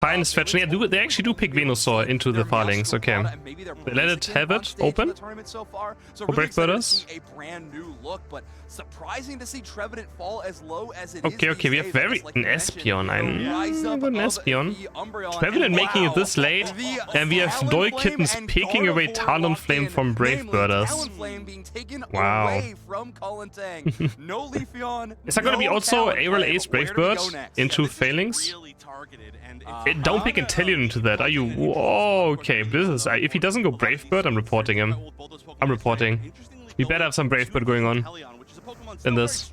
Fine stretch. Yeah, they actually do pick Venusaur into the Phalanx. Okay. They let it have it open for Brave Birders. Okay, we have an Espeon. An Espeon. Trevenant making it this late, and we have DOL Kittens picking away Talonflame from Brave Birders. Wow. Is that going to be also ARL Ace Brave Bird into Phalanx? Don't pick Inteleon into that, are you? Whoa, okay, this is... if he doesn't go Brave Bird, I'm reporting him. I'm reporting. We better have some Brave Bird going on in this.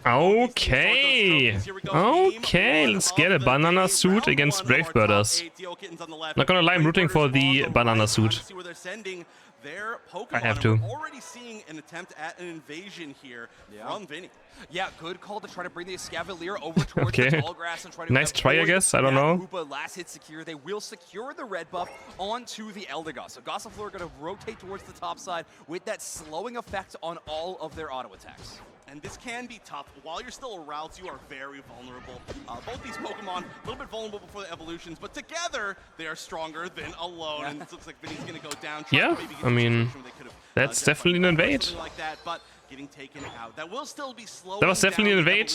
Okay. Okay, let's get a Banana Suit against Brave Birders. Not gonna lie, I'm rooting for the Banana Suit. I have to. Already seeing an attempt at an invasion here from Vinny. Yeah, good call to try to bring the Escavalier over towards the tall grass and try to nice try, I guess. I don't know. Last hit secure. They will secure the red buff onto the Eldegoss. So Gossifleur are going to rotate towards the top side with that slowing effect on all of their auto attacks. And this can be tough. While you're still a route, you are very vulnerable. Both these Pokemon, a little bit vulnerable before the evolutions, but together, they are stronger than alone. And it looks like Vinny's going to go down. Yeah, I mean, that's definitely an invade. Like that, but getting taken out. That will still be slow. That was definitely an invade.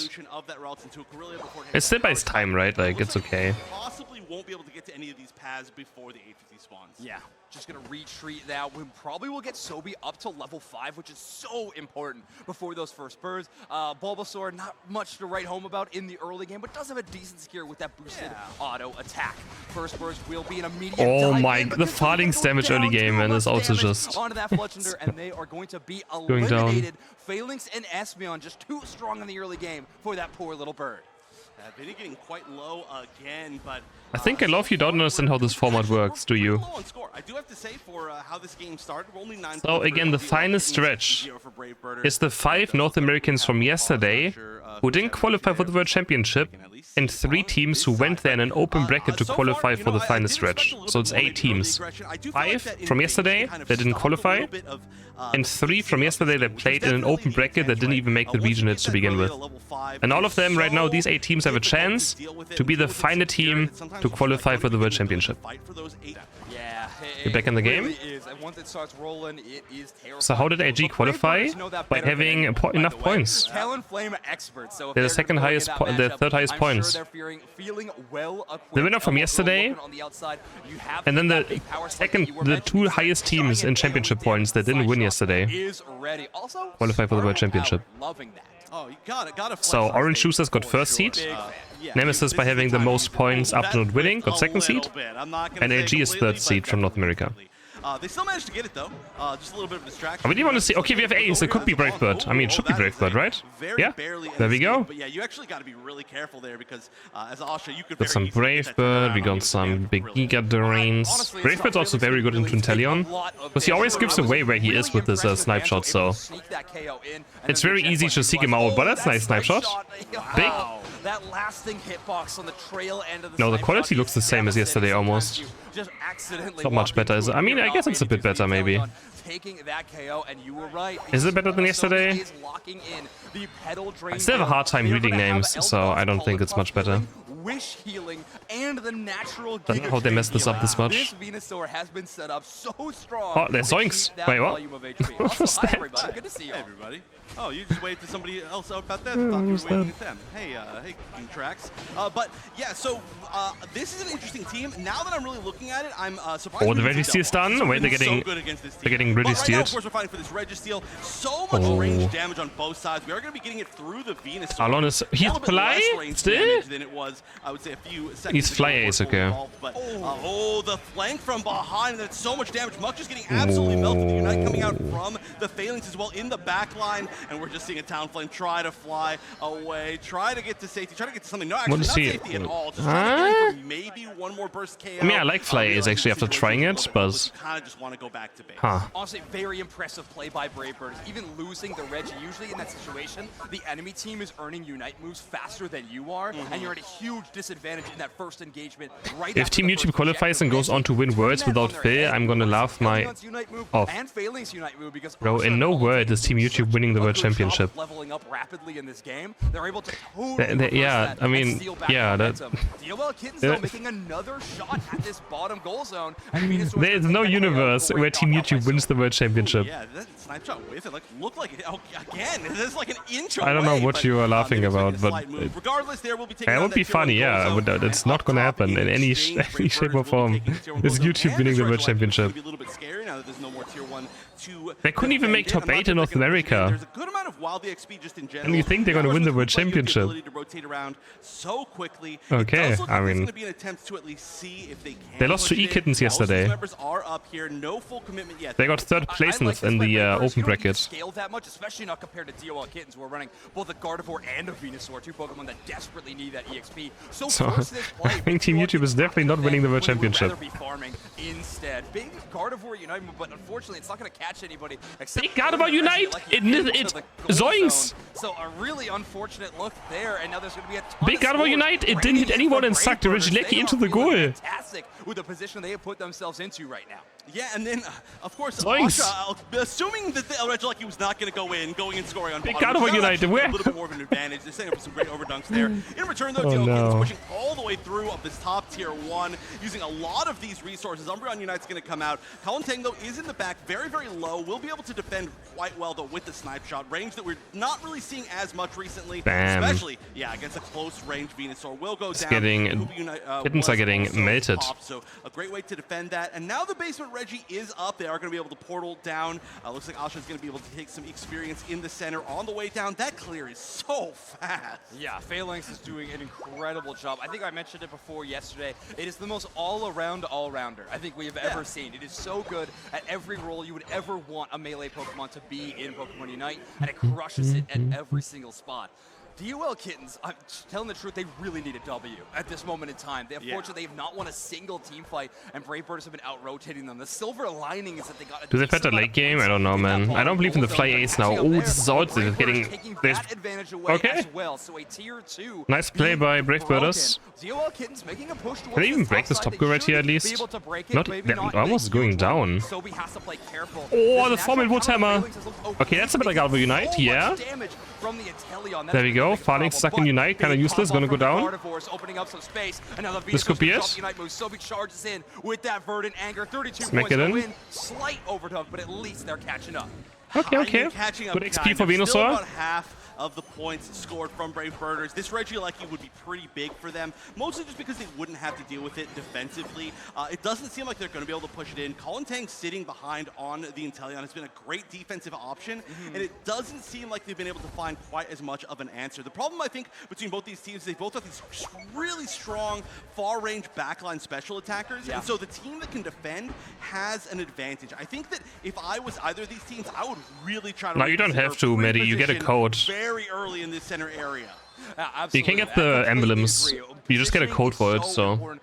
It's still by its time, right? Like, it's okay. Possibly won't be able to get to any of these paths before the APC spawns. Yeah, just gonna retreat that. We probably will get Sobi up to level 5, which is so important before those first birds. Bulbasaur, not much to write home about in the early game, but does have a decent secure with that boosted auto attack. First birds will be an immediate the Phalanx damage early game, and is also just onto that Fletchender, and they are going to be eliminated. Phalanx and Espeon just too strong in the early game for that poor little bird. Vinny getting quite low again, but I think a lot of you don't understand how this format works, do you? I do have to say for how this game started, we're only 9. So again, the finest stretch is the 5 North Americans from yesterday who didn't qualify for the World Championship, and 3 teams who went there in an open bracket to qualify for the finest stretch. So it's 8 teams. 5 from yesterday that didn't qualify, and 3 from yesterday that played in an open bracket that didn't even make the region hits to begin with. And all of them right now, these 8 teams have a chance to be the final team to qualify for the World Championship. You're back in the game. So how did AG qualify? By having enough points. They're the second highest, the third highest points. The winner from yesterday, and then the 2 highest teams in championship points that didn't win yesterday qualify for the World Championship. So Orange Juicers got first seed. Nemesis, by having the most points up to not winning, got second seed. And AG is third seed from North America. They still managed to get it though. Just a little bit of distraction. I really want to see. Okay, we have Ace. It could be Brave Bird. I mean, it should be Brave Bird, right? Yeah. There we go. But yeah, you actually got to be really careful there because as Asha, you could. Got some Brave Bird. We got some big Giga Drains. Brave Bird's also very good into Inteleon, because he always gives away where he is with this snipe shot. So it's very easy to seek him out. But that's a nice snipe shot. Big. That lasting hitbox on the trail end of the no, the quality looks the same as yesterday almost. Not much better. I mean, I guess it's a bit better maybe. Is it better than yesterday? I still have a hard time reading names, so I don't think it's much better. Wish healing and the natural don't know how they messed this up this much. This Venusaur has been set up so strong. Oh, there's Zoinks. Wait, what? What was that? Everybody. Good to see you. Hey, everybody. Oh, you just waited to somebody else out about that. Thought you were waiting at them. Hey, hey, Tracks. But yeah, so this is an interesting team. Now that I'm really looking at it, I'm surprised. Oh, the Registeel's done. Wait, they're getting really stealed. Of course, we're fighting for this Registeel. So much range damage on both sides. We are going to be getting it through the Venusaur. Alon is he's fly still. Than it was, I would say, a few seconds. He's fly ace, okay. But the flank from behind. That's so much damage. Muck just getting absolutely melted. The Unite coming out from the Phalanx as well in the back line. And we're just seeing a Talonflame try to fly away, try to get to safety, try to get to something. No, actually, not safety at all. Just trying to get for maybe one more burst KO. I mean, I like Fly Ace actually after trying it, but kind of just want to go back to base. Honestly, very impressive play by Brave Birds. Even losing the Regi, usually in that situation, the enemy team is earning Unite moves faster than you are, and you're at a huge huge disadvantage in that first engagement. Right If Team YouTube qualifies and goes on to win Worlds without fail, I'm gonna laugh my off. Bro, in no world is Team YouTube winning the World Championship. Leveling up rapidly in this game. They're able to Yeah, I mean, yeah, that... DOL Kittens though making another shot at this bottom goal zone. There's no universe where Team YouTube wins the World Championship. Yeah, that snipe shot with it looked like it. Oh, again, this is like an inch I don't know away, what you are laughing about, but regardless, there will be taking it would be funny, yeah. It's not gonna happen in any shape or form. Is YouTube winning the World Championship? They couldn't even make top 8 in North America. There's a good amount of wild XP just in general. And you think they're gonna win the World Championship? Okay, I mean, they lost to E-Kittens yesterday. They got 3rd place in the open bracket. Scale that much, especially not compared to DOL Kittens, who are running both a Gardevoir and a Venusaur, two Pokemon that desperately need that EXP. So I think Team YouTube is definitely not winning the World Championship. Be farming instead. Big Gardevoir Unite, but unfortunately, it's not going to catch anybody. Big Gardevoir Unite! It zoinks! So a really unfortunate look there, and now there's going to be a Big Gardevoir Unite! It didn't hit anyone and sucked Regieleki into the goal. Fantastic with the position they have put themselves into right now. Yeah, and then, of course, Zoinks. assuming that the Regieleki was not going to go in, going and scoring on Big bottom, Gardevoir United, a little bit more of an advantage. They're setting up some great overdunks there. In return, though, DOL Kittens pushing all the way through up this top tier 1, using a lot of these resources. Umbreon Unite's going to come out. Kalantang, though, is in the back, very, very low. Will be able to defend quite well, though, with the snipe shot. Range that we're not really seeing as much recently. Bam. Especially, yeah, against a close range Venusaur. Will go down. Kittens are getting melted. So a great way to defend that. And now the basement Reggie is up. They are going to be able to portal down. Looks like Asha is going to be able to take some experience in the center on the way down. That clear is so fast. Yeah, Phalanx is doing an incredible job. I think I mentioned it before yesterday. It is the most all-around all-rounder I think we have ever seen. It is so good at every role you would ever want a melee Pokemon to be in Pokemon Unite, and it crushes it at every single spot. DOL Kittens, I'm telling the truth, they really need a W at this moment in time. Unfortunately, they have not won a single team fight, and Brave Birds have been out-rotating them. The silver lining is that they got a Do they better late game? I don't know, man. I don't believe in the Fly Ace now. Oh, this is also getting this. Okay. Nice play by Brave Birds. Can they even break this top go right here at least? Not. That almost going down. Oh, the Formel Wood Hammer. Okay, that's a better Gardevoir Unite, yeah. There we go. Phalanx stuck in Unite, kind of useless, gonna go down. This could be it. Smack it in. Slight overdub, but at least they're catching up. Okay, okay. Good XP for Venusaur. Of the points scored from Brave Birders. This Regieleki would be pretty big for them, mostly just because they wouldn't have to deal with it defensively. It doesn't seem like they're going to be able to push it in. Kalantang sitting behind on the Inteleon has been a great defensive option, and it doesn't seem like they've been able to find quite as much of an answer. The problem, I think, between both these teams, they both have these really strong far-range backline special attackers, and so the team that can defend has an advantage. I think that if I was either of these teams, I would really try to... No, you don't have to, Maddie. You get a code. Very early in this center area. You can get the emblems. You just get a code for it, so...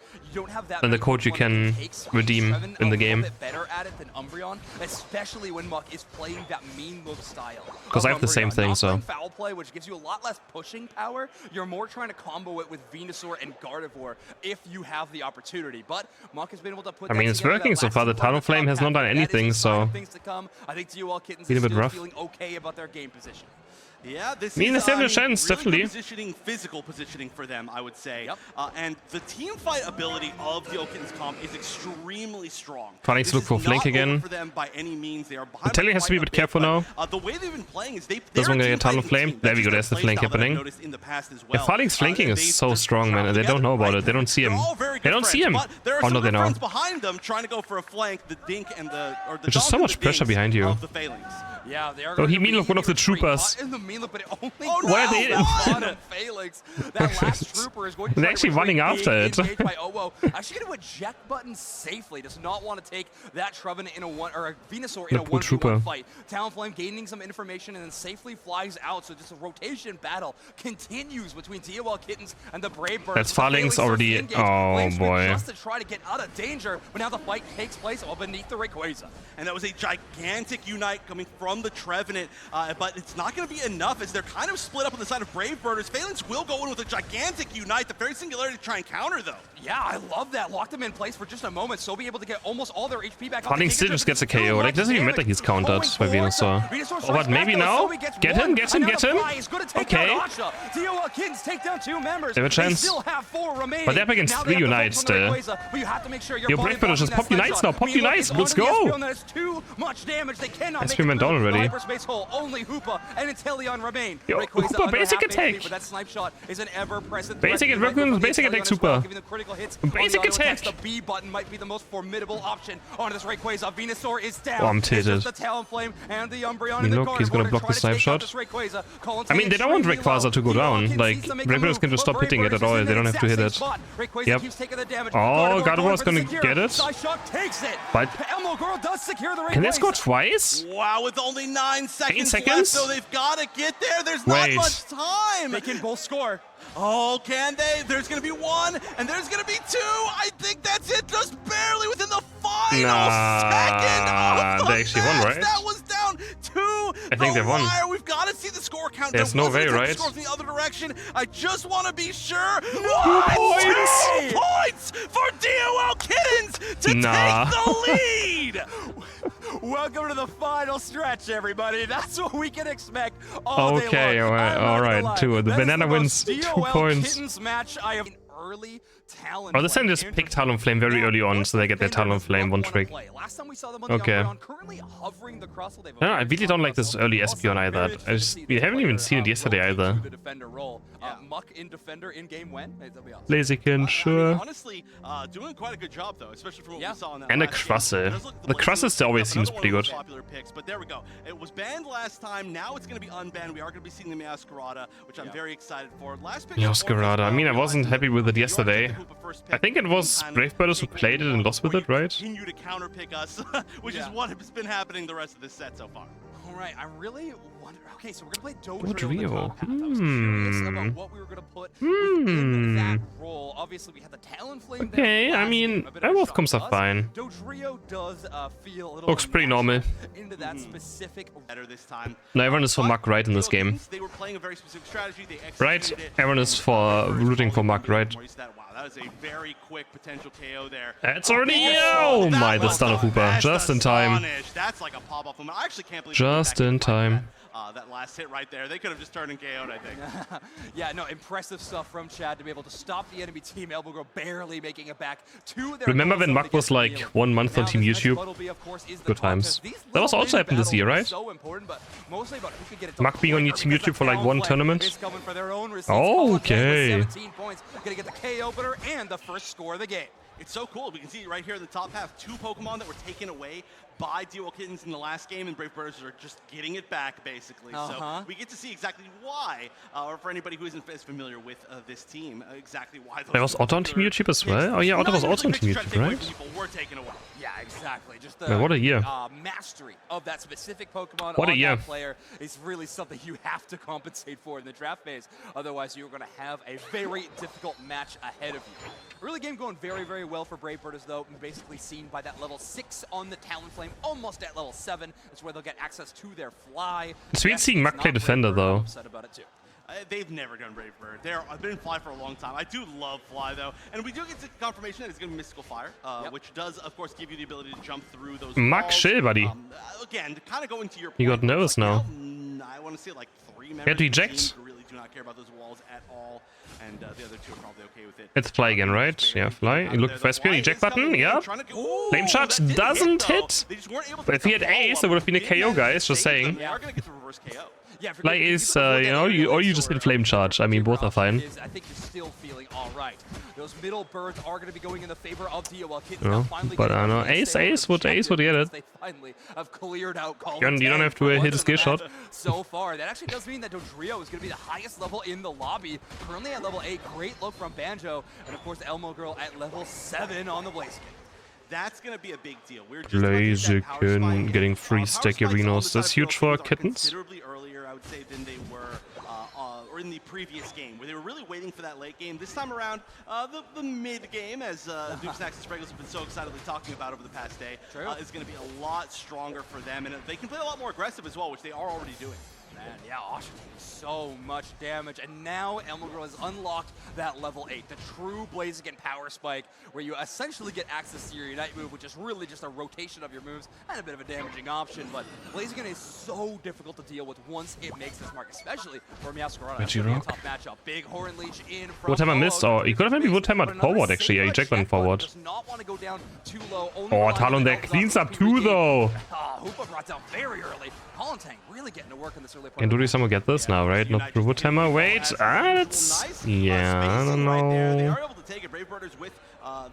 And the code you can redeem in the game. Better at it than Umbreon, especially when Muck is playing that mean look style. Because I have the same thing, so... Foul play, which gives you a lot less pushing power. You're more trying to combo it with Venusaur and Gardevoir if you have the opportunity. But Muck has been able to put. I mean, it's working so far. The Talonflame has not done anything, so... I think DOL Kittens is still feeling okay about their game position. Yeah, this is a chance, really definitely. Physical positioning for them, I would say. And the team fight ability of DOL Kittens comp is extremely strong. Phalanx look for flank again. For them by any means. They are Inteleon has to be a bit careful now. The way they've been playing is doesn't want to get Talonflame. There we go, there's the flank happening. Yeah, Phalanx flanking is so strong, man, and they don't know about it. They don't see him. They don't see him. Oh no, they know. Behind them trying to go for a flank, the Dink and the... There's just so much pressure behind you. Yeah, they are. Oh, he mean look one of the troopers. Why are they in? Phalanx. That last trooper is going to They're actually running after it. Actually going to eject button safely. Does not want to take that Trevenant in a one or a Venusaur in a 1v1 fight. Talonflame gaining some information and then safely flies out. So just a rotation battle continues between DOL Kittens and the Brave Birds. That's Phalanx already. Oh boy. Just to try to get out of danger, but now the fight takes place all beneath the Rayquaza. And that was a gigantic Unite coming from from the Trevenant, but it's not going to be enough as they're kind of split up on the side of Brave Birders. Phalanx will go in with a gigantic Unite, the very Singularity to try and counter, though. Yeah, I love that. Locked them in place for just a moment, so be able to get almost all their HP back. Hunting still just gets a KO. Like, doesn't even matter he's countered by Venusaur. Oh, but maybe now? Get him, get him, get him. Okay. DOL Kittens take down 2 members. They have a chance. But they're up against 3 Unites still. Your Brave Birders just pop Unites now. Pop Unites. Let's go. SP went down already. Yo, Hooper, basic attack. Basic attack, super. Basic attack. The B button might be the most formidable option on this Rayquaza. Venusaur is down. Oh, I'm tilted. The Talonflame and the Umbreon in the Look, he's gonna block the snipe shot. I mean, they don't want Rayquaza to go down. Like, Brave Birders can just stop hitting it at all. They don't have to hit it. Yep. Oh, Gardevoir's gonna get it. But can they score twice? Wow, with only 9 seconds, 8 left, seconds? so they've got to get there. There's not much time. They can both score. Oh, can they? There's going to be 1, and there's going to be 2. I think that's it, just barely within the final second of the they actually won, right? That was down to I think they won. We've got to see the score count. There's no way, right? Scores in the other direction. I just want to be sure. 2 points for DOL Kittens to take the lead. Welcome to the final stretch, everybody. That's what we can expect all day long. All right, 2. The banana wins 2 points. Kittens match I have early Talon. Oh, this time just pick Talonflame very early on, so they get their Talonflame one trick. Okay. No, I really don't like this early Espeon either. We haven't even seen it yesterday either. Blaziken, sure. Honestly, doing quite a good job though, especially for what we saw in that. And a Crustle. The Crustle always seems pretty good. Popular picks, but there we go. It was banned last time. Now it's going to be unbanned. We are going to be seeing the Meowscarada, which I'm very excited for. Last pick. Meowscarada. I mean, I wasn't happy with it yesterday. I think it was Brave Birders who played it and lost with it, right? Continue to counter pick us, which is what has been happening the rest of this set so far. All right, I really wonder. Okay, so we're gonna play Dodrio. About what we were gonna put within that role. Obviously, we had the Talonflame. Okay, I mean, both comps are fine. Dodrio does feel a little looks pretty normal. Into that specific better this time. No, everyone is for Muk right in this game. They were playing a very specific strategy. They right? Everyone is for rooting for Muk, right? Wow, that is a very quick potential KO there. It's already oh my, the stun of Hooper just in time. That's like a pop off moment. I actually can't believe just in time. That last hit right there. They could have just turned and KO'd, I think. Yeah, no, impressive stuff from Chad to be able to stop the enemy team. Elbowgirl barely making it back to their. Remember when Muk was like 1 month on Team YouTube? Good times. That was also happened this year, right? Muk being on Team YouTube for like 1 tournament. Oh, okay. 17 points, gonna get the K opener and the first score of the game. It's so cool. We can see right here in the top half, 2 Pokemon that were taken away by DOL Kittens in the last game, and Brave Birders are just getting it back, basically. So we get to see exactly why, or for anybody who isn't as familiar with this team, exactly why. There was Otto on Team YouTube as well? Oh yeah, Otto was also on Team YouTube, right? Were taken away. Yeah, exactly. Just the what a year. Mastery of that specific Pokemon what a year. That player is really something you have to compensate for in the draft phase. Otherwise, you're going to have a very difficult match ahead of you. Early game going very, very well for Brave Birders, though. Basically seen by that level 6 on the Talonflame, almost at level 7. That's where they'll get access to their Fly. It's weird seeing Muk play Defender, though. Upset about it, too. They've never done Brave Bird. I've been Fly for a long time. I do love Fly, though. And we do get confirmation that it's going to be Mystical Fire, which does, of course, give you the ability to jump through those Muk chill, buddy. Again, kind of going to your point. He got nervous now. I want to see like 3 members he had to eject. who really do not care about those walls at all. And the other 2 are probably okay with it. It's Fly again, right? Yeah, Fly. You look for Espeon, eject button, yeah. Flame Charge doesn't hit. But if he had Ace, it would have been a KO, guys, just saying. They are going to get the reverse KO. Yeah, Fly is, you know, or you just hit Flame Charge. I mean, both are fine. I think you're still feeling all right. Those middle birds are going to be going in the favor of DOL Kittens. No, but I don't know. Ace would get it. They finally have cleared out you don't have to hit a skill shot. So far, that actually does mean that Dodrio is going to be the highest level in the lobby. Currently at level 8, great look from Banjo, and of course Elmogirl at level 7 on the Blaziken. That's going to be a big deal. We're just Blaziken getting free stack arenas. That's huge for Kittens. Considerably earlier, I would say, than they were or in the previous game, where they were really waiting for that late game. This time around, the mid game, as Doom Snacks and Spriggles have been so excitedly talking about over the past day, is going to be a lot stronger for them, and they can play a lot more aggressive as well, which they are already doing. Man, yeah, Asha taking so much damage, and now Elmogirl has unlocked that level 8, the true Blaziken power spike, where you essentially get access to your Unite move, which is really just a rotation of your moves and a bit of a damaging option. But Blaziken is so difficult to deal with once it makes this mark, especially for Meowscarada. That's a tough matchup. Big Horn Leech in from Woodhammer missed, or he could have maybe Woodhammered forward actually. Yeah, he jacked one forward. Does not want to go down too low. Oh, Talon there cleans up too though. Hoopa brought down very early. Kalanteng really getting to work in this early part. Can Duty somehow get this now, right? Not through Woodhammer. Wait, that's... Yeah, I don't know. They are able to take it. Brave Birders with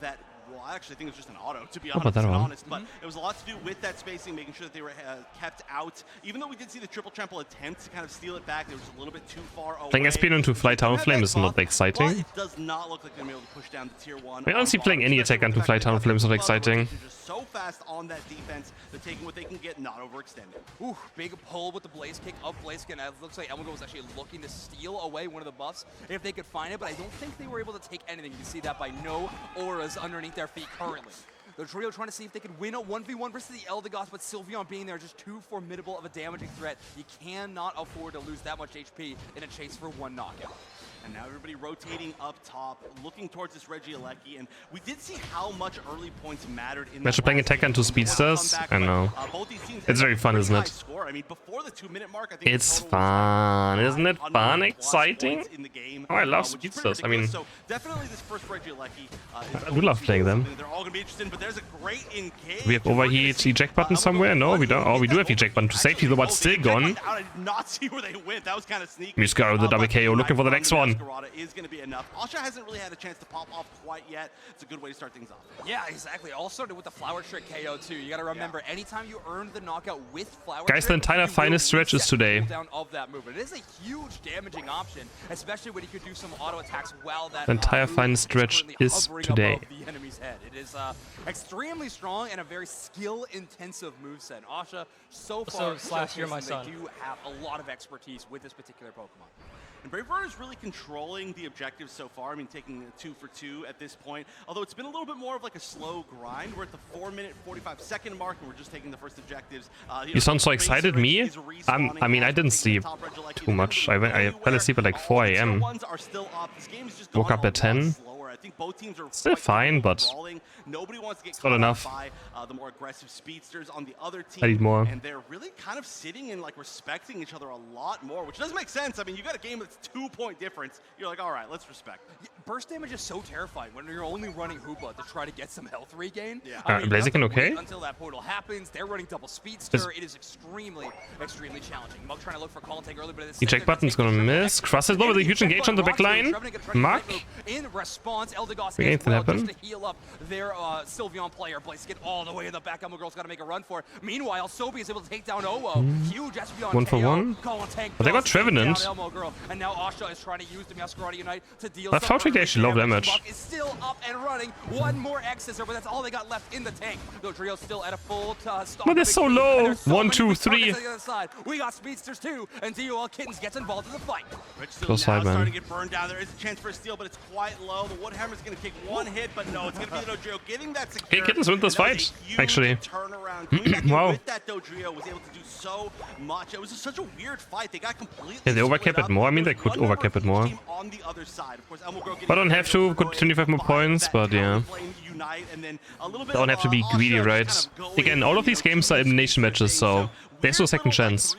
that... Well, I actually think it was just an auto, to be honest. But it was a lot to do with that spacing, making sure that they were kept out. Even though we did see the triple trample attempt to kind of steal it back, they were just a little bit too far away. Playing SP into Fly Town Flame is not exciting. It does not look like they're going to be able to push down to tier 1. I honestly playing any attack onto Fly Town Flame is not exciting. They're just so fast on that defense, they're taking what they can get, not overextending. Ooh, big pull with the Blaze Kick of Blaziken. It looks like Elmogirl was actually looking to steal away one of the buffs if they could find it, but I don't think they were able to take anything. You see that by no auras underneath their feet currently. The trio trying to see if they could win a 1v1 versus the Eldegoss, but Sylveon being there just too formidable of a damaging threat. You cannot afford to lose that much HP in a chase for one knockout. And now everybody rotating up top, looking towards this Regieleki, and we did see how much early points mattered in Imagine playing attack onto speedsters. I know. It's very fun, isn't it? I mean, before the 2-minute mark, I think it's fun, isn't it? Fun, exciting. Oh, I love speedsters. I mean, so definitely this first Regieleki. I do love playing them. They're all gonna be interested, but there's a great engage. We have overheat eject button somewhere? No, we don't. Oh, we do have eject button to safety, though, but still gone. I did not see where they went. That was kind of sneaky. Muscar with the double KO, looking for the next one. Is going to be enough. Asha hasn't really had a chance to pop off quite yet. It's a good way to start things off. Yeah, exactly. All started with the Flower Trick KO too. You got to remember, anytime you earn the knockout with Flower Guys, Trick, the entire finest stretch is today. Down of that move. It is a huge damaging option, especially when you could do some auto attacks while that the entire finest stretch is today. The enemy's head. It is extremely strong and a very skill-intensive moveset. Asha, so far, You're my son. They do have a lot of expertise with this particular Pokemon. And Brave Bird is really controlling the objectives so far. I mean, taking 2 for 2 at this point. Although it's been a little bit more of like a slow grind. We're at the 4-minute, 45-second mark, and we're just taking the first objectives. You sound so excited, me? I mean, I didn't sleep too much. I fell asleep at like 4 AM. Woke up at 10. Still fine, but it's not enough. The more aggressive speedsters on the other team. I need more. And they're really kind of sitting and like respecting each other a lot more, which doesn't make sense. I mean, you got a game that's 2-point difference. You're like, all right, let's respect. Yeah, burst damage is so terrifying when you're only running Hoopa to try to get some health regain. Yeah. I mean, Blaziken okay? Until that portal happens, they're running double speedster. It is extremely challenging. Mug trying to look for Kalanteng early, but it's Eject button's gonna miss. Cross is low with a huge engage on the back line. Mark. In response, Eldegoss hits well just to heal up their Sylveon player. Blaziken all the way in the back. Elmogirl's got to make a run for it. Meanwhile, Sobi is able to take down Owo. Huge Espeon 1 for 1. But they got Trevenant. And now Asha is trying to use the Meowscarada Unite to deal That Flower Trick they actually low damage. Buck is still up and running. One more X-Scissor, but that's all they got left in the tank. Though Trio's still at a full stock. But they're so low. So 1, 2, 3. We got Speedsters too, and DOL Kittens gets involved in the fight. Close side, man. Starting to get burned down. There is a chance for a steal, but it's quite low. The Woodhammer's going to kick one hit, but no, it's going to be the Dodrio getting that secure. Hey, Kittens win this fight, actually. Wow. With that Dodrio was able to do so much. It was just such a weird fight. They got completely. Yeah, they overcap it more. I mean, they could overcap it more. But don't have to. Could 25 more points, but yeah. Don't have to be greedy, right? Again, all of these games are elimination matches, so there's no second chance.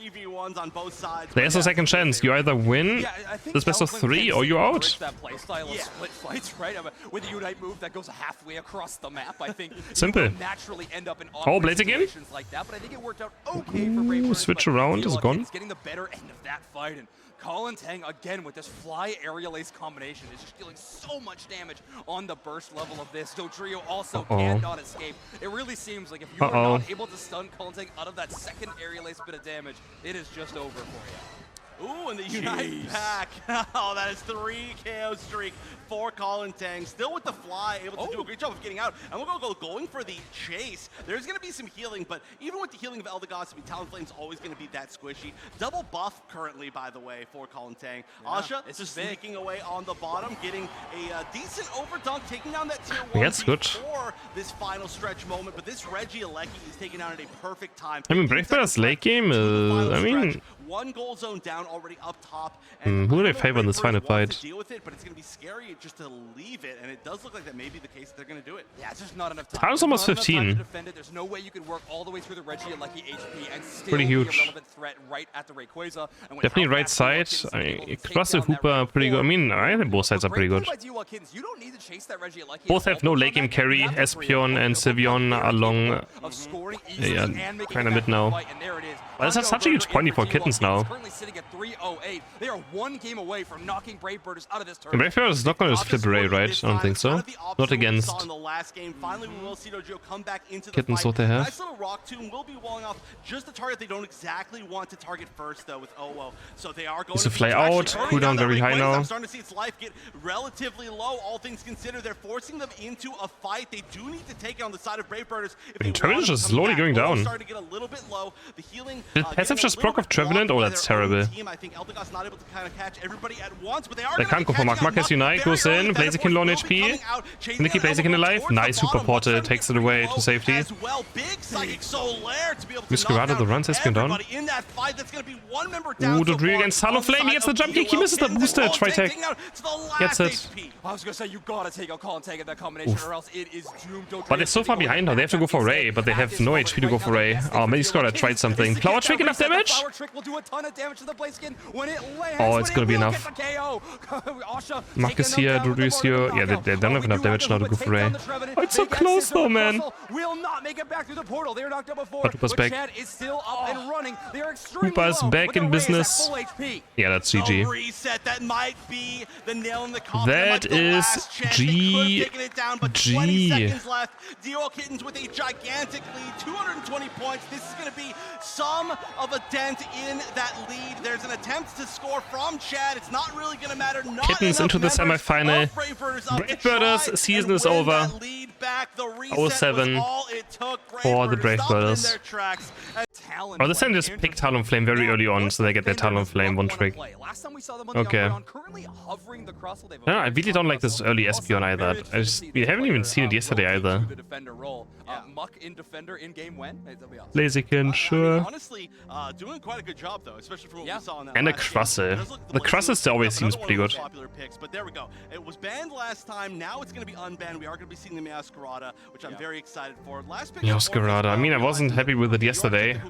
There's no second chance. You either win this best of 3 or you're out. That play style of split fights, right? With a Unite move that goes halfway across the map, I think simple. Naturally end up in Blaziken like that, but I think it worked out okay for Brave Birds. Switch around is gone. Getting the better end of that fight, and Kalanteng again with this fly aerial ace combination is just dealing so much damage on the burst level of this. Dodrio also cannot escape. It really seems like if you are not able to stun Kalanteng out of that second aerial ace bit of damage, it is just over for you. Ooh, and the Unite back. Oh, that is 3 KO streak for KolonTang. Still with the fly, able to do a great job of getting out. And we're going for the chase. There's going to be some healing, but even with the healing of Eldegoss, I mean, Talonflame's always going to be that squishy. Double buff currently, by the way, for KolonTang. Asha is just sneaking away on the bottom, getting a decent overdunk, taking down that tier 1 that's good. before this final stretch moment. But this Reggie Alecki is taken down at a perfect time. I mean, Brave late game, I mean... One goal zone down already up top. Who do they favor in this final fight? Deal with it, but it's going to be scary just to leave it, and it does look like that may be the case that they're going to do it. Yeah, it's just not enough time. Talon's almost 15. There's no way you could work all the way through the Reggie Alecki HP and still Pretty huge. be a relevant threat right at the Rayquaza. Definitely right side. I mean, Crossed Hooper pretty good. I mean, I think both sides are pretty good. Both have no late game carry. Espion and Sylveon along. Yeah, kind of mid now. But that's such a huge point for Kittens now. They are 1 game away from knocking Brave Birders out of this tournament. Brave Birders is not going to split Ray, right? I don't think so. Not against Kittens, what they have. Nice little rock tomb will be walling off just the target they don't exactly want to target first, though, with OWO. So they are going to fly out. Cooldown very high now. I'm starting to see its life get relatively low, all things considered. They're forcing them into a fight. They do need to take it on the side of Brave Birders. Trevenant just slowly going down. Starting to get a little bit low. The healing, did passive just proc off Trevenant? Oh, that's terrible. I think Eldegoss not able to kind of catch everybody at once, but they can't go for Mark. Marcus Unite goes in. Blaziken low on HP. Nicky Blaziken alive. Nice super portal. Takes it away to safety. Muscarado the run has gone down. Ooh, Dodrio against Talonflame. He gets the jump kick. He misses the booster. Tri-tech. Gets it. I was gonna say you gotta take out KolonTang in that combination, or else it is doomed. But they're so far behind now. They have to go for Ray, but they have no HP to go for Ray. Oh, maybe Scorer tried something. Flower Trick enough damage? Oh, it's gonna be enough. Marcus here, Dodrio's here. Yeah, they don't have enough damage now to go for Ray. Oh, it's so close though, man. But Hooper's back. Hooper's back in business. Yeah, that's GG. That is GG. DOL Kittens with a gigantic lead, 220 points. This is going to be some of a dent in that lead. There's an attempt to score from Chad. It's not really going to matter. Kittens into the semifinal. Brave Birders season is over. 0-7 for the Brave Birders. Oh, this time just pick Talonflame very early on, so they get their Talonflame one trick. Okay. No, I really don't like this early Espion either. We haven't even seen it yesterday either. Blaziken, sure. Honestly, doing quite a good job though, especially for what we saw in that. And a Crussel. The Crussel always seems pretty good. But there we go. It was banned last time. Now it's going to be unbanned. We are going to be seeing the Masquerada, which I'm very excited for. Last pick. Masquerada. I mean, I wasn't happy with it yesterday.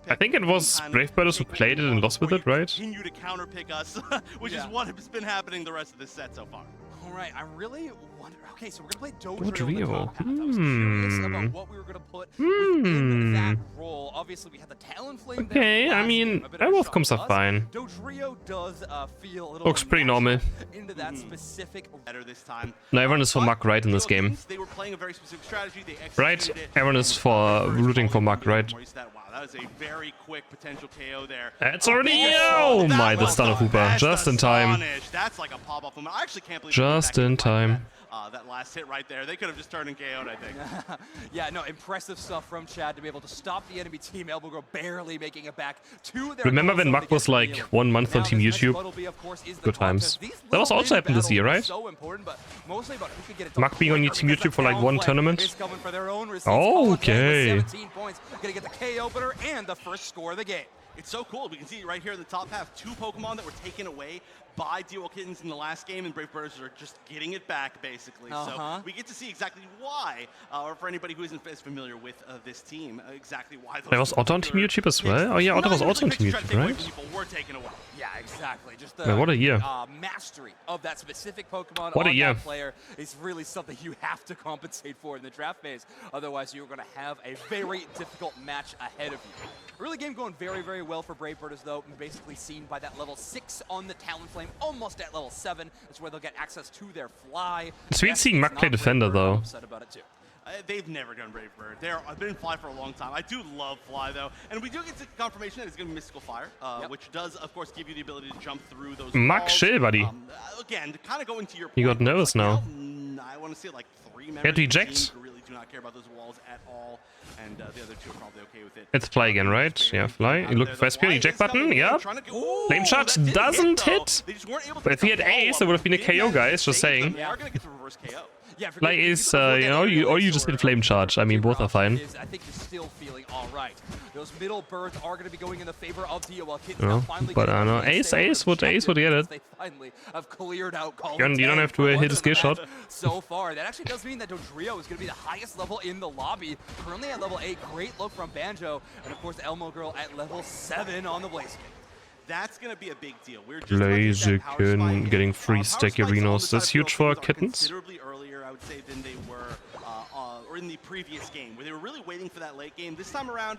I think it was Brave Birders who played it and lost with it, right? Continue to counter pick us, which is what has been happening the rest of this set so far. All right, I really wonder. Okay, so we're gonna play Dodrio. I was curious about what we were gonna put within that role. Obviously, we had the Talonflame. Okay, I mean, both comes up fine. Dodrio does feel a little. Looks pretty normal. Into that specific better this time. No, everyone is for Mark right in this game. They were playing a very specific strategy. Right? Everyone is for rooting for Mark right. That was a very quick potential KO there. It's already oh my, the stun of Hooper just in time. That's like a pop off moment. I actually can't believe just in time. That last hit right there. They could have just turned and KO'd, I think. Yeah, no, impressive stuff from Chad to be able to stop the enemy team. Elbowgirl barely making it back to their. Remember when Muck was like 1 month on Team YouTube? Good times. That was also happened this year, right? Muck being on Team YouTube for like 1 tournament. Oh, okay. Gonna get the KO opener and the first score of the game. It's so cool. We can see right here in the top half, 2 Pokemon that were taken away by DOL Kittens in the last game, and Brave Birders are just getting it back, basically. So we get to see exactly why, or for anybody who isn't as familiar with this team, exactly why. There was Otto on Team YouTube as well? Oh yeah, Otto was also on Team YouTube, right? Were taken away. Yeah, exactly. Just the what a year. Mastery of that specific Pokemon what a year. That player is really something you have to compensate for in the draft phase. Otherwise, you're going to have a very difficult match ahead of you. Early game going very, very well for Brave Birders, though. Basically seen by that level 6 on the Talonflame, almost at level 7. That's where they'll get access to their fly. Sweet seeing Muck play defender, though. They've never done Brave Bird. I've been in Fly for a long time. I do love Fly, though. And we do get to confirmation that it's going to be Mystical Fire, which does, of course, give you the ability to jump through those Mark, walls. chill, buddy. Again, kind of going to your point. You got nervous now. I want to say like 3 members Get of the eject. team who really do not care about those walls at all. And the other 2 are probably okay with it. It's Fly again, right? Yeah, Fly. You look for SP, eject button, yeah. Flame Shot doesn't hit. But if he had Ace, it would have been a KO, guys, just saying. They are going to get the reverse KO. Yeah, Fly is, you know, or you just hit Flame Charge. I mean, both are fine. I think you're still feeling all right. Those middle birds are going to be going in the favor of DOL Kittens. No, but I know Ace would get it. They finally have cleared out You don't have to hit a skill shot. So far, that actually does mean that Dodrio is going to be the highest level in the lobby. Currently at level 8, great look from Banjo, and of course Elmo Girl at level 7 on the Blaziken. That's going to be a big deal. We're just Blaziken getting free stack arenas. That's huge for Kittens. Considerably earlier, I would say, than they were or in the previous game, where they were really waiting for that late game. This time around,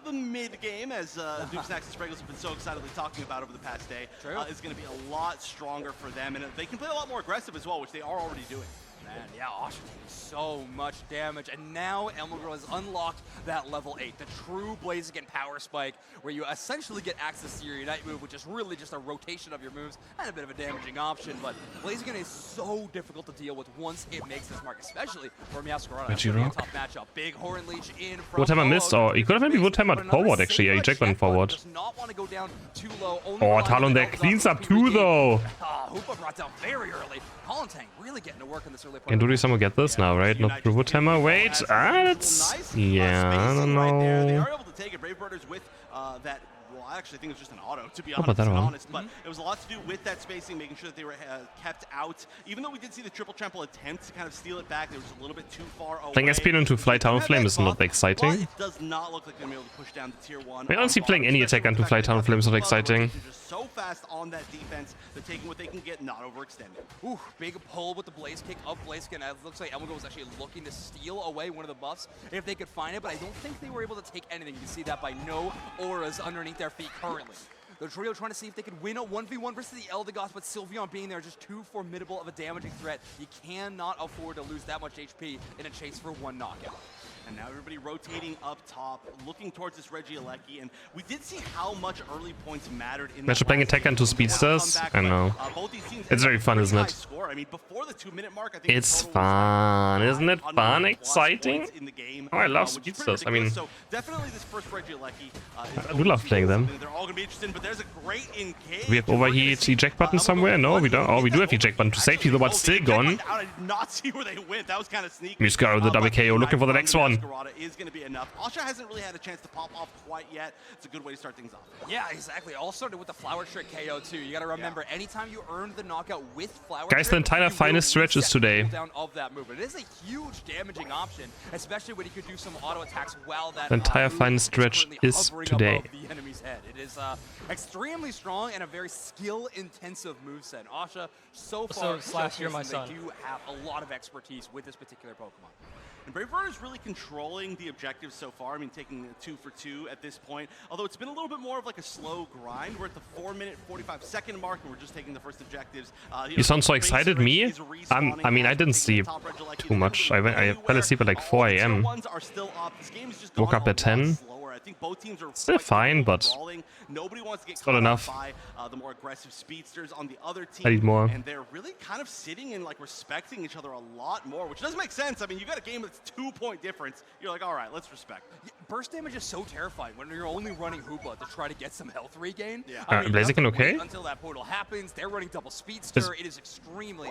the mid game, as Duke Snacks and Spriggles have been so excitedly talking about over the past day, is going to be a lot stronger for them, and they can play a lot more aggressive as well, which they are already doing. Man, yeah, Asha taking so much damage, and now Elmo Girl has unlocked that level 8, the true Blaziken power spike, where you essentially get access to your Unite move, which is really just a rotation of your moves and a bit of a damaging option, but Blaziken is so difficult to deal with once it makes this mark, especially for Meowscarada. That's a tough matchup. Big Horn Leech in from Woodhammer missed, or he could have maybe Woodhammered forward, actually. Yeah, he eject went forward. Does not want to go down too low. Oh, Talon there cleans up too, though. Hoopa brought down very early. Colintang really getting to work in this early part. Can Duty someone get this now, right? Not through Woodhammer. Wait, that's... Yeah, I don't know. They are able to take it. Brave Birders with that. Well, I actually think it was just an auto, to be honest. But it was a lot to do with that spacing, making sure that they were kept out. Even though we did see the triple trample attempt to kind of steal it back, they were just a little bit too far away. Playing SP into Fly Town Flame is not exciting. It does not look like they're going to be able to push down to tier 1. I honestly playing any attack into Fly Town Flame is not exciting. Just so fast on that defense, they're taking what they can get, not overextending. Ooh, big pull with the Blaze Kick of Blaziken. It looks like Elmo was actually looking to steal away one of the buffs if they could find it, but I don't think they were able to take anything. You can see that by no auras underneath their feet currently. The trio trying to see if they could win a 1v1 versus the Eldegoss, but Sylveon being there is just too formidable of a damaging threat. You cannot afford to lose that much HP in a chase for one knockout. And now everybody rotating up top, looking towards this Regieleki, and we did see how much early points mattered in Imagine playing attack into speedsters. I know. It's very fun, isn't it? I mean, before the 2-minute mark, I think it's fun, isn't it? Fun, exciting. Oh, I love speedsters. I mean, so definitely this first Regieleki. I do love playing them. They're all gonna be interested, but there's a great engage. We have overheat eject button somewhere? No, we don't. Oh, we do have eject button to safety, though, but still gone. I did not see where they went. That was kind of sneaky. Muscar with the double KO, looking for the next one. Is going to be enough. Asha hasn't really had a chance to pop off quite yet. It's a good way to start things off. Yeah, exactly. All started with the Flower Trick KO too. You got to remember, anytime you earned the knockout with Flower Guys, the entire finest stretch is today. Down of that move. It is a huge damaging option, especially when you could do some auto attacks while that the entire finest stretch is today. The enemy's head. It is extremely strong and a very skill-intensive moveset. Asha, so far, Slash, you're my son. They do have a lot of expertise with this particular Pokemon. And Brave Bird is really controlling the objectives so far. I mean, taking 2 for 2 at this point. Although it's been a little bit more of like a slow grind. We're at the 4-minute, 45-second mark, and we're just taking the first objectives. You sound so excited, me? I mean, I didn't sleep too much. I fell asleep at like 4 a.m. Woke up at 10. I think both teams are still fine, but nobody wants to get not enough. By the more aggressive speedsters on the other team. I need more. And they're really kind of sitting and like respecting each other a lot more, which does make sense. I mean, you got a game that's 2-point difference. You're like, all right, let's respect. Yeah, burst damage is so terrifying when you're only running Hoopa to try to get some health regain. Yeah. I mean, Blaziken okay? Until that portal happens, they're running double speedster. It is extremely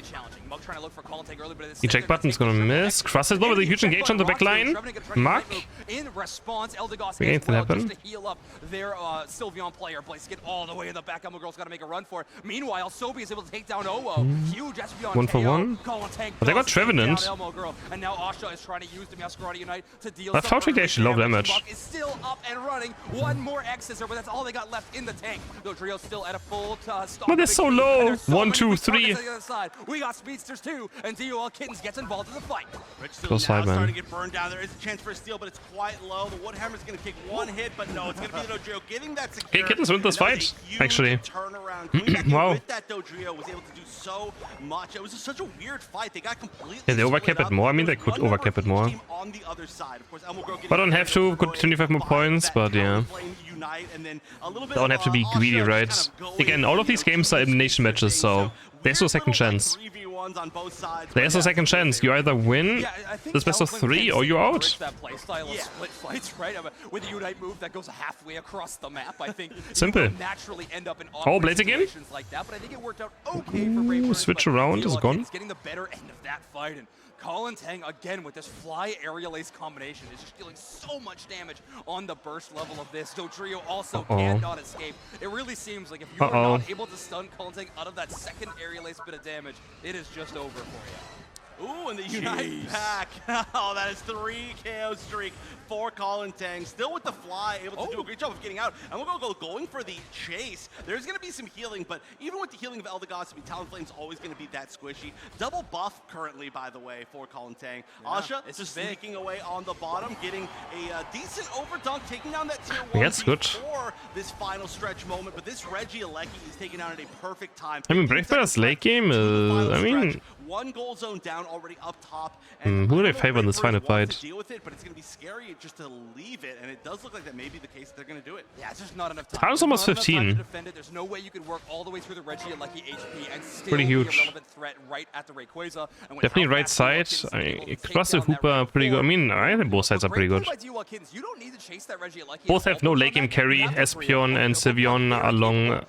challenging. Mug trying to look for Colintang early, but eject button's gonna miss. Cross it with a huge engage on the back line. Mark. In response, Eldegoss We ain't happen. just to heal up their Sylveon player. Blaziken all the way in the back. Elmo Girl's got to make a run for it. Meanwhile, Sobi is able to take down Owo. Huge Espeon 1 for 1. But they got Trevenant. Elmo Girl, and now Asha is trying to use the Meowscarada Unite to deal. That Foul Trick actually low damage. Buck is still up and running. One more X-Scissor, but that's all they got left in the tank. The trio's still at a full stock. But they're so low. 1, 2, 3. We got speedsters too, and DOL Kittens gets involved in the fight. Close fight, man. Starting to get burned down. There is a chance for a steal, but it's quite low. The Woodhammer's going to kick one hit, but no, it's going to be the Dodrio getting that Okay, Kittens win this fight, actually. Wow. Wow. Was able to do so much. It was such a weird fight. They got completely Yeah, they overcap it more. I mean, they could overcap it more. But don't have to. Could 25 more points, but yeah. Don't have to be greedy, right? Again, all of these games are elimination matches, so there's no second chance. There's no second chance. You either win this best of 3 or you're out. That play style of split fights, right? With a Unite move that goes halfway across the map, I think simple. Naturally end up in Blades again? like that, but I think it worked out okay for Brave Birds, switch around is gone. Getting the better end of that fight, and KolonTang again with this fly aerial ace combination is just dealing so much damage on the burst level of this. dojrio also cannot escape. It really seems like if you are not able to stun KolonTang out of that second aerial ace bit of damage, it is just over for you. Ooh, and the Unite pack. Oh, that is 3 KO streak for KolonTang. Still with the fly, able to do a great job of getting out. And we're going for the chase. There's going to be some healing, but even with the healing of Eldegoss, Talonflame's always going to be that squishy. Double buff currently, by the way, for KolonTang. Asha is just sneaking away on the bottom, getting a decent overdunk, taking down that tier 1 that's good for this final stretch moment. But this Regieleki is taken out at a perfect time. I mean, Brave Birds' late game is, I mean, one goal zone down already up top. And who do they favor in this final fight? To deal with it, but it's going to be scary just to leave it, and it does look like that may be the case that they're going to do it. Yeah, it's just not enough time. Taro's almost 15. There's no way you could work all the way through the Regieleki HP and still pretty huge. be a relevant threat right at the Rayquaza. Definitely right side. Cross the Hooper pretty good. I mean, I think both sides are pretty good. Both have no late game carry. Espeon and Sylveon are long.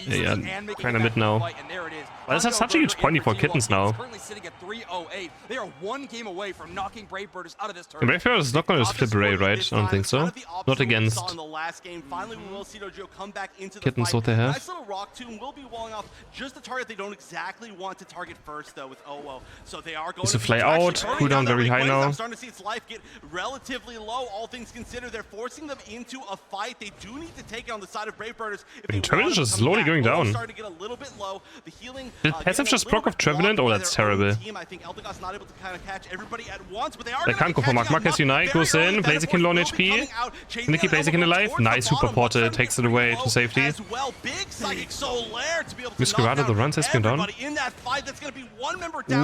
Yeah, kind of mid now. But this is such a huge point for Kittens now. They are 1 game away from knocking Brave Birds out of this Brave tournament. Birds is not going to flip Ray, right? I don't think so. Not against Kittens, what they have. Nice little rock tomb will be walling off just the target they don't exactly want to target first, though, with Owo. So they are going to fly out. Cooldown very high now. I'm starting to see its life get relatively low, all things considered. They're forcing them into a fight. They do need to take it on the side of Brave Birders. Trevenant is slowly going down. Starting to get a little bit low. The healing, did passive just block off Trevenant? Oh, that's terrible. I think Eldegoss not able to kind of catch everybody at once, but they are they can't go for Mark. Marcus Unite goes in. Blaziken low on HP. Can they keep Blaziken alive? Nice super portal. Takes it away to safety. Miscarada the runs has been down. Ooh,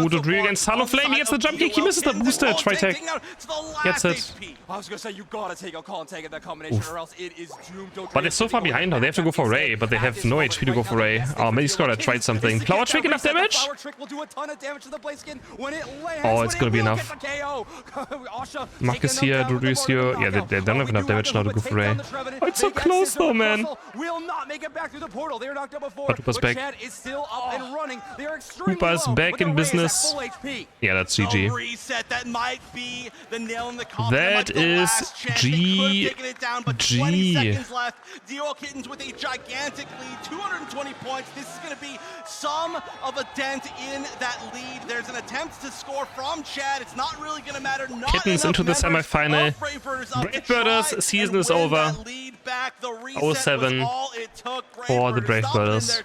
dodrio against Talonflame. He gets the jump kick. He misses the booster. Try tech. Gets it. I was gonna say you gotta take out KolonTang in that combination, or else it is doomed. But they're so far behind now. They have to go for Ray, but they have no HP to go for Ray. Oh, maybe Scotta tried something. Flower Trick enough damage? Oh, it's gonna be enough. Marcus here, Dodrio's here. Yeah, they don't have enough damage now to go for Ray. Oh, it's so close though, man. But Hooper's back. Hooper's back in business. Yeah, that's GG. That is GG. DOL Kittens with a gigantic lead, 220 points. This is going to be some of a dent in that lead. There's an attempt to score from Chad. It's not really going to matter. Kittens into the semifinal. Brave Birders season is over. 0-7 for the Brave Birders.